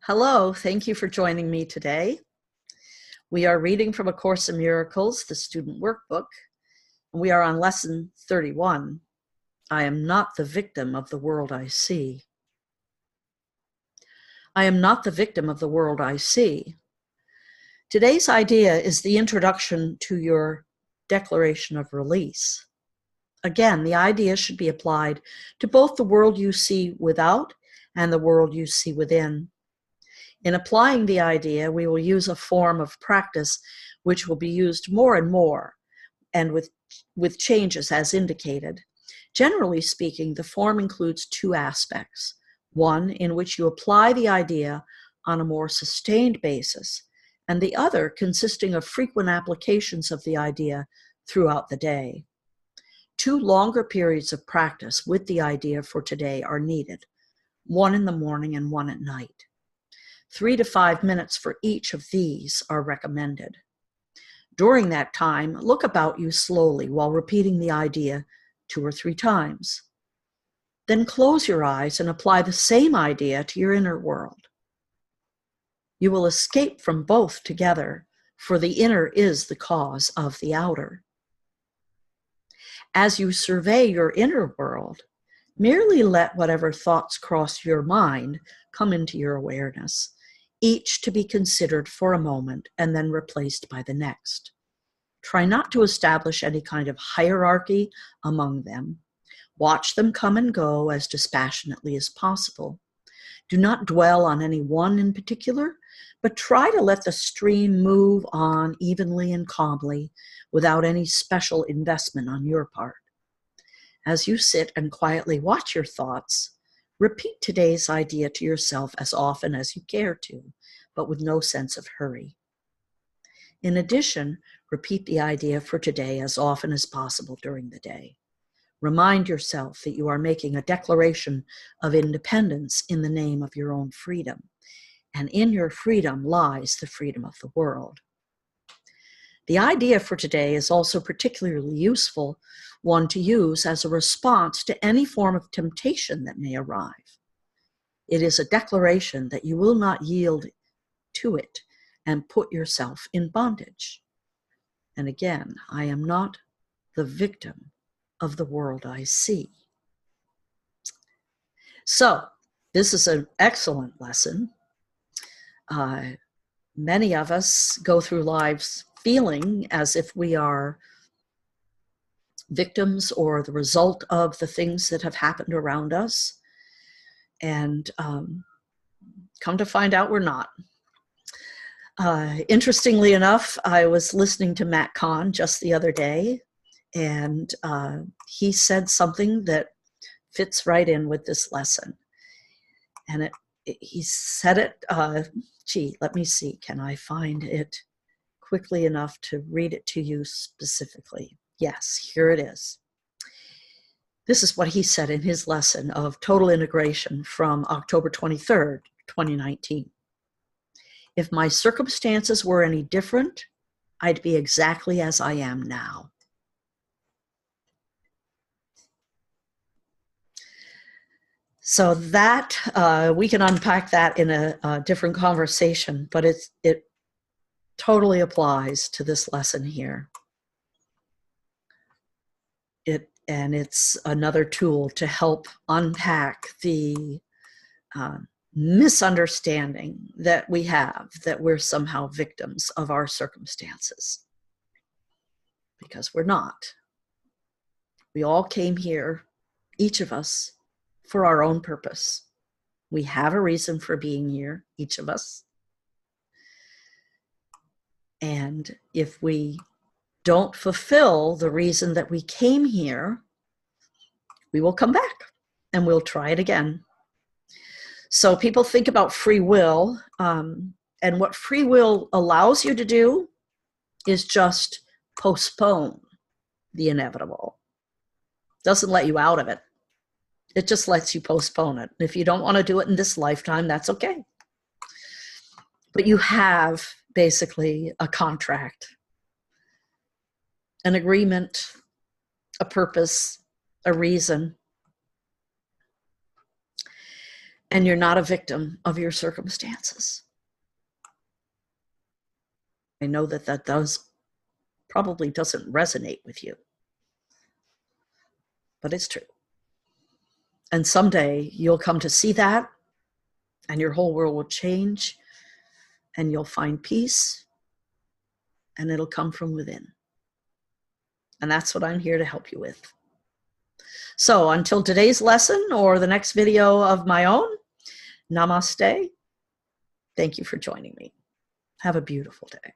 Hello, thank you for joining me today. We are reading from A Course in Miracles, the student workbook, and we are on lesson 31. I am not the victim of the world I see. I am not the victim of the world I see. Today's idea is the introduction to your declaration of release. Again, the idea should be applied to both the world you see without and the world you see within. In applying the idea, we will use a form of practice which will be used more and more, and with changes as indicated. Generally speaking, the form includes two aspects. One, in which you apply the idea on a more sustained basis, and the other consisting of frequent applications of the idea throughout the day. Two longer periods of practice with the idea for today are needed, one in the morning and one at night. 3 to 5 minutes for each of these are recommended. During that time, look about you slowly while repeating the idea 2 or 3 times. Then close your eyes and apply the same idea to your inner world. You will escape from both together, for the inner is the cause of the outer. As you survey your inner world, merely let whatever thoughts cross your mind come into your awareness, each to be considered for a moment and then replaced by the next. Try not to establish any kind of hierarchy among them. Watch them come and go as dispassionately as possible. Do not dwell on any one in particular, but try to let the stream move on evenly and calmly without any special investment on your part. As you sit and quietly watch your thoughts, repeat today's idea to yourself as often as you care to, but with no sense of hurry. In addition, repeat the idea for today as often as possible during the day. Remind yourself that you are making a declaration of independence in the name of your own freedom, and in your freedom lies the freedom of the world. The idea for today is also particularly useful one to use as a response to any form of temptation that may arrive. It is a declaration that you will not yield to it and put yourself in bondage. And again, I am not the victim of the world I see. So, this is an excellent lesson. Many of us go through lives feeling as if we are victims or the result of the things that have happened around us. And come to find out we're not. Interestingly enough, I was listening to Matt Kahn just the other day, and he said something that fits right in with this lesson. And he said it, let me see, can I find it quickly enough to read it to you specifically? Yes, here it is. This is what he said in his lesson of Total Integration from October 23rd, 2019. If my circumstances were any different, I'd be exactly as I am now. So that, we can unpack that in a different conversation, but it totally applies to this lesson here. And it's another tool to help unpack the misunderstanding that we have, that we're somehow victims of our circumstances. Because we're not. We all came here, each of us, for our own purpose. We have a reason for being here, each of us. And if we don't fulfill the reason that we came here, we will come back and we'll try it again. So people think about free will, and what free will allows you to do is just postpone the inevitable. Doesn't let you out of it. It just lets you postpone it. If you don't want to do it in this lifetime, that's okay. But you have basically a contract, an agreement, a purpose, a reason. And you're not a victim of your circumstances. I know that that probably doesn't resonate with you, but it's true. And someday you'll come to see that, and your whole world will change, and you'll find peace, and it'll come from within. And that's what I'm here to help you with. So until today's lesson or the next video of my own, namaste. Thank you for joining me. Have a beautiful day.